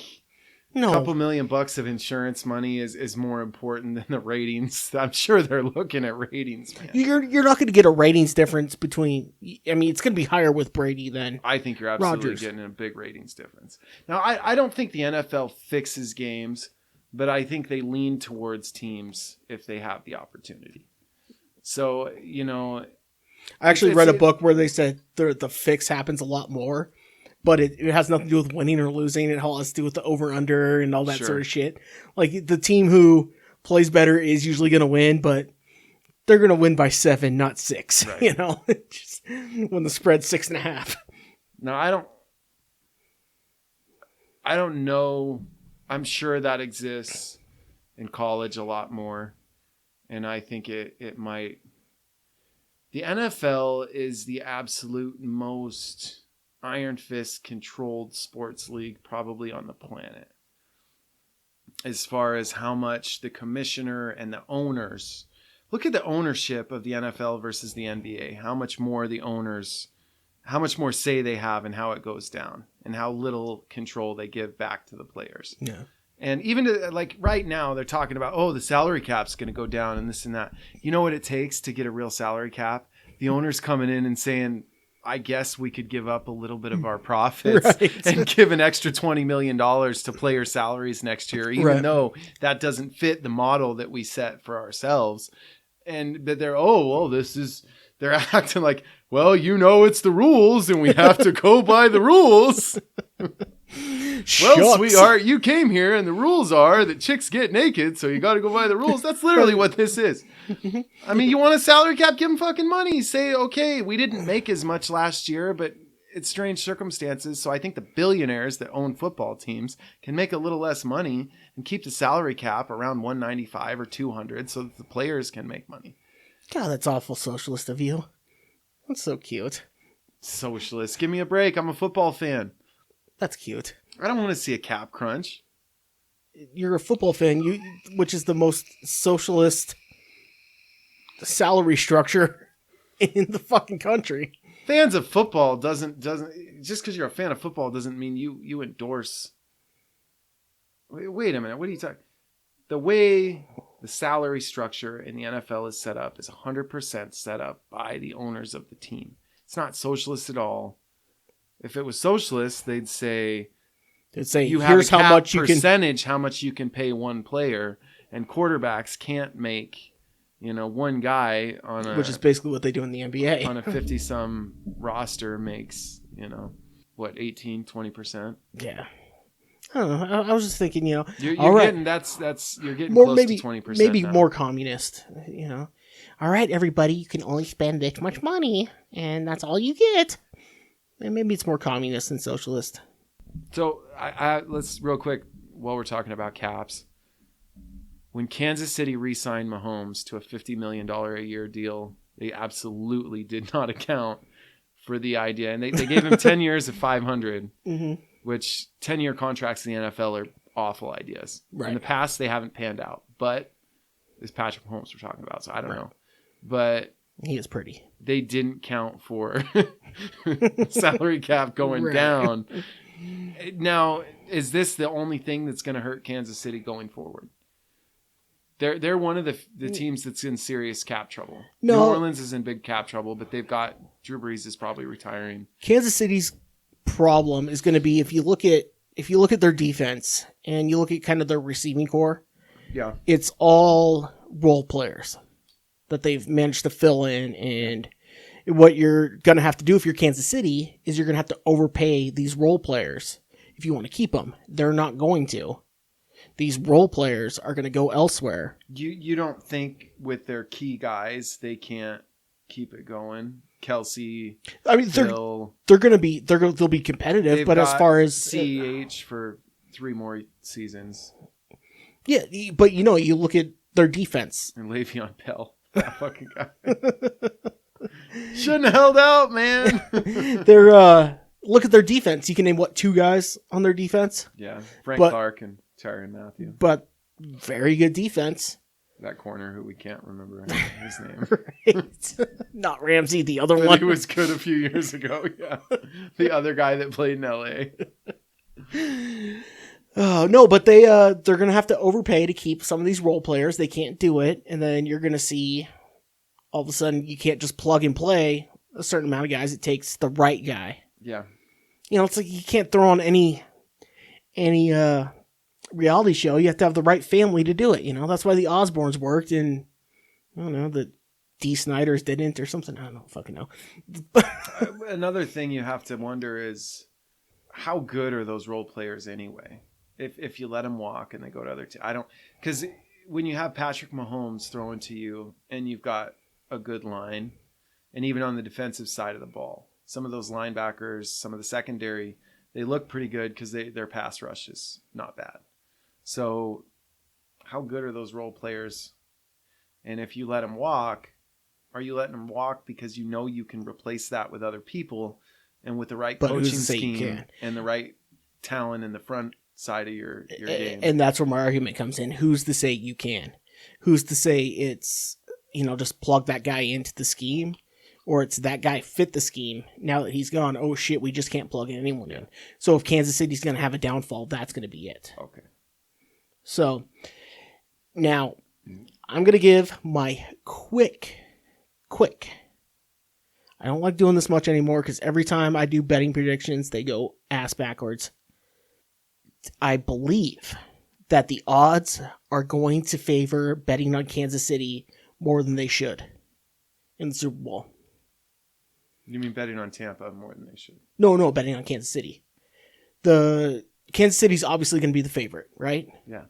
no. a couple $1,000,000 of insurance money is more important than the ratings? I'm sure they're looking at ratings, man. You're not going to get a ratings difference between. I mean, it's going to be higher with Brady than. I think you're absolutely Rodgers. getting a big ratings difference. Now, I don't think the NFL fixes games but I think they lean towards teams if they have the opportunity. So, I actually read a book where they said the fix happens a lot more, but it has nothing to do with winning or losing. It all has to do with the over-under and all that sort of shit. Like, the team who plays better is usually going to win, but they're going to win by 7, not 6. Right. Just when the spread's 6.5. No, I don't know. I'm sure that exists in college a lot more. And I think it might. The NFL is the absolute most iron fist controlled sports league probably on the planet. As far as how much the commissioner and the owners, look at the ownership of the NFL versus the NBA. How much more say they have in how it goes down and how little control they give back to the players. Yeah. And even like right now, they're talking about, the salary cap's going to go down and this and that. You know what it takes to get a real salary cap? The owner's coming in and saying, I guess we could give up a little bit of our profits and give an extra $20 million to player salaries next year, even though that doesn't fit the model that we set for ourselves. But they're acting like, it's the rules and we have to go by the rules. Well, sweetheart, you came here and the rules are that chicks get naked, so you got to go by the rules. That's literally what this is. I mean, you want a salary cap? Give them fucking money. Say, okay, we didn't make as much last year, but it's strange circumstances. So I think the billionaires that own football teams can make a little less money and keep the salary cap around 195 or 200 so that the players can make money. God, that's awful socialist of you. That's so cute. Socialist. Give me a break. I'm a football fan. That's cute. I don't want to see a cap crunch. You're a football fan, which is the most socialist salary structure in the fucking country. Fans of football doesn't just because you're a fan of football doesn't mean you endorse. Wait a minute. What are you talking? The way the salary structure in the NFL is set up is 100% set up by the owners of the team. It's not socialist at all. If it was socialist, they'd say you here's have a cap how much how much you can pay one player, and quarterbacks can't make, one guy on a, which is basically what they do in the NBA. On a 50-some roster makes, 18-20%. Yeah. I don't know. I was just thinking, you're getting you're getting more, close maybe, to 20%. Maybe now. more communist, All right, everybody, you can only spend this much money, and that's all you get. And maybe it's more communist than socialist. So let's real quick while we're talking about caps. When Kansas City re-signed Mahomes to a $50 million a year deal, they absolutely did not account for the idea, and they gave him 10 years of 500, which 10-year contracts in the NFL are awful ideas. Right. In the past, they haven't panned out, but it's Patrick Mahomes we're talking about, so I don't know. But he is pretty. They didn't count for salary cap going down. Now, is this the only thing that's going to hurt Kansas City going forward? They're one of the teams that's in serious cap trouble. No. New Orleans is in big cap trouble, but they've got Drew Brees is probably retiring. Kansas City's problem is going to be if you look at their defense and you look at kind of their receiving core. Yeah, it's all role players that they've managed to fill in, and what you're going to have to do if you're Kansas City is you're going to have to overpay these role players if you want to keep them. They're not going to. These role players are going to go elsewhere. You don't think with their key guys they can't keep it going? Kelsey, I mean, they'll be competitive, but as far as CEH for 3 more seasons. Yeah, but you look at their defense. And Le'Veon Bell, that fucking guy. Shouldn't have held out, man. Look at their defense. You can name 2 guys on their defense? Yeah, Clark and Tyrann Mathieu. But very good defense. That corner who we can't remember his name. Right. Not Ramsey, the other one. He was good a few years ago, yeah. The other guy that played in LA. Oh, no, but they're going to have to overpay to keep some of these role players. They can't do it. And then you're going to see all of a sudden you can't just plug and play a certain amount of guys. It takes the right guy. Yeah. It's like you can't throw on any reality show, you have to have the right family to do it. You know, that's why the Osbournes worked, and I don't know, the D. Snyders didn't or something. I don't fucking know. Another thing you have to wonder is how good are those role players anyway? If you let them walk and they go to other teams, because when you have Patrick Mahomes throwing to you and you've got a good line, and even on the defensive side of the ball, some of those linebackers, some of the secondary, they look pretty good because their pass rush is not bad. So how good are those role players? And if you let them walk, are you letting them walk because you know you can replace that with other people and with the right coaching scheme and the right talent in the front side of your game? And that's where my argument comes in. Who's to say you can? Who's to say it's, just plug that guy into the scheme, or it's that guy fit the scheme. Now that he's gone, oh shit, we just can't plug anyone in. So if Kansas City's going to have a downfall, that's going to be it. Okay. So now I'm going to give my quick. I don't like doing this much anymore because every time I do betting predictions, they go ass backwards. I believe that the odds are going to favor betting on Kansas City more than they should in the Super Bowl. You mean betting on Tampa more than they should? No, betting on Kansas City. The Kansas City's obviously going to be the favorite, right? Yeah.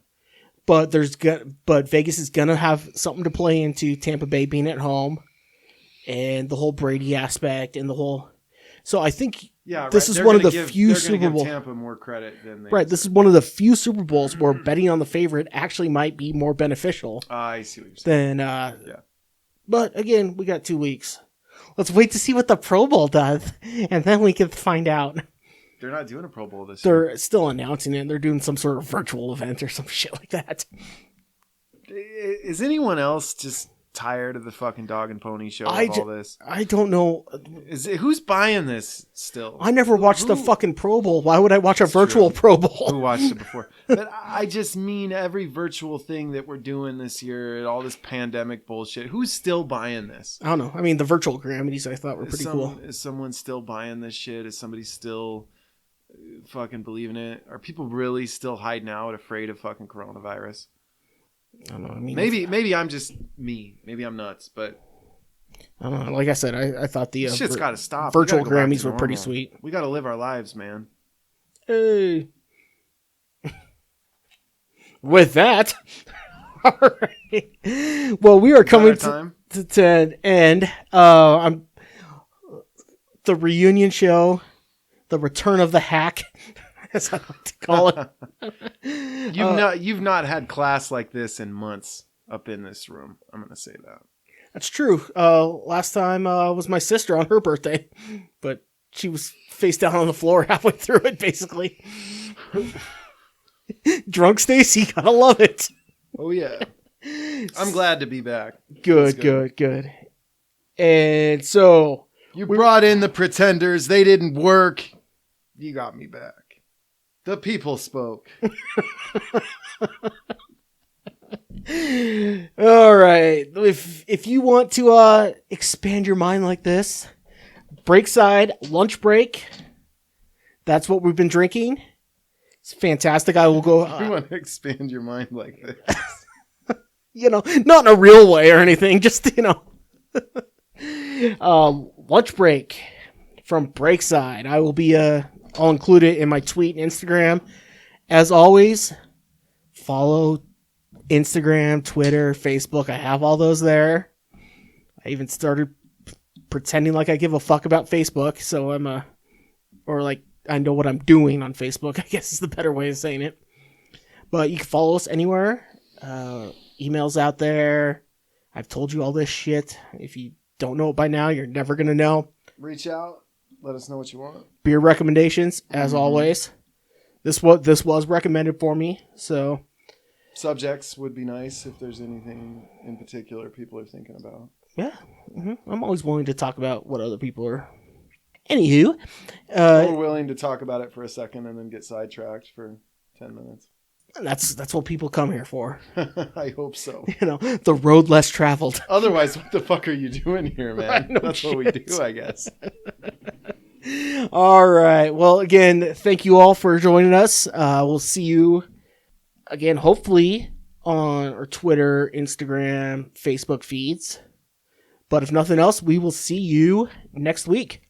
But Vegas is going to have something to play into Tampa Bay being at home and the whole Brady aspect and the whole. So I think this is one of the few Super Bowls. Tampa more credit than they right. This is one of the few Super Bowls where betting on the favorite actually might be more beneficial. I see what you're saying. Yeah. But again, we got 2 weeks. Let's wait to see what the Pro Bowl does, and then we can find out. They're not doing a Pro Bowl this year. They're still announcing it. They're doing some sort of virtual event or some shit like that. Is anyone else just tired of the fucking dog and pony show of all this? I don't know. Who's buying this still? I never watched the fucking Pro Bowl. Why would I watch a virtual Pro Bowl? Who watched it before? But I just mean every virtual thing that we're doing this year, all this pandemic bullshit. Who's still buying this? I don't know. I mean, the virtual Grammys I thought were pretty cool. Is someone still buying this shit? Is somebody still fucking believing it? Are people really still hiding out, afraid of fucking coronavirus? I don't know. I mean, maybe I'm just me. Maybe I'm nuts, but I don't know. Like I said, I thought the shit's got to stop. Virtual Grammys were pretty sweet. We got to live our lives, man. Hey. With that, all right. Well, we are coming to an end. I'm the reunion show, the return of the hack, as I like to call it. You've not had class like this in months up in this room. I'm going to say that. That's true. Last time was my sister on her birthday, but she was face down on the floor halfway through it, basically. Drunk Stacy, gotta love it. Oh yeah. I'm glad to be back. Good. And so you brought in the pretenders. They didn't work. You got me back. The people spoke. All right. If you want to expand your mind like this, Breakside lunch break. That's what we've been drinking. It's fantastic. I will go. You want to expand your mind like this? Not in a real way or anything. Just lunch break from Breakside. I will be. I'll include it in my tweet and Instagram. As always, follow Instagram, Twitter, Facebook. I have all those there. I even started pretending like I give a fuck about Facebook. So I know what I'm doing on Facebook, I guess is the better way of saying it. But you can follow us anywhere. Emails out there. I've told you all this shit. If you don't know it by now, you're never going to know. Reach out. Let us know what you want. Beer recommendations, as always. This was recommended for me, so... Subjects would be nice if there's anything in particular people are thinking about. Yeah. Mm-hmm. I'm always willing to talk about what other people are... Anywho, we're willing to talk about it for a second and then get sidetracked for 10 minutes. That's what people come here for. I hope so. The road less traveled. Otherwise, what the fuck are you doing here, man? That's what we do, I guess. All right. Well, again, thank you all for joining us. We'll see you again, hopefully on our Twitter, Instagram, Facebook feeds. But if nothing else, we will see you next week.